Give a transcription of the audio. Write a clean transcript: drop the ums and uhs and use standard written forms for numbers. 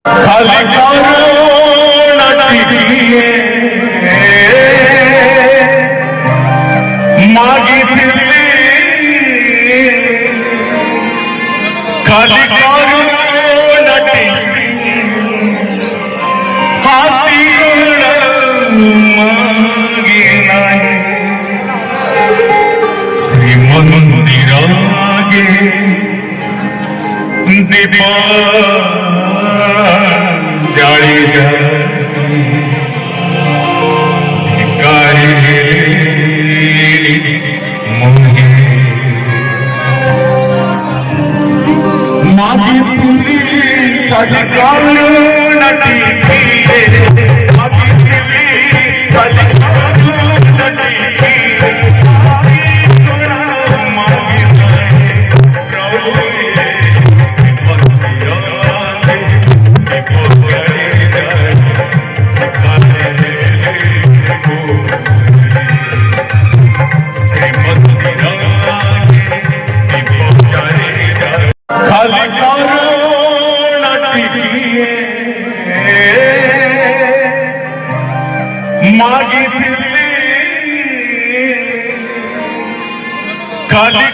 खाली करुणा टिकिए मागितली खाली करुणा टिकिए हाती गुण मागी नाही श्रीमंदिरागे दीपा जाळी भिकारी मोहे मागी तुली कधी करुणा टिकिए मागी तुली कधी करुणा टिकिए खाली करुणा टिकिए मागितली खाली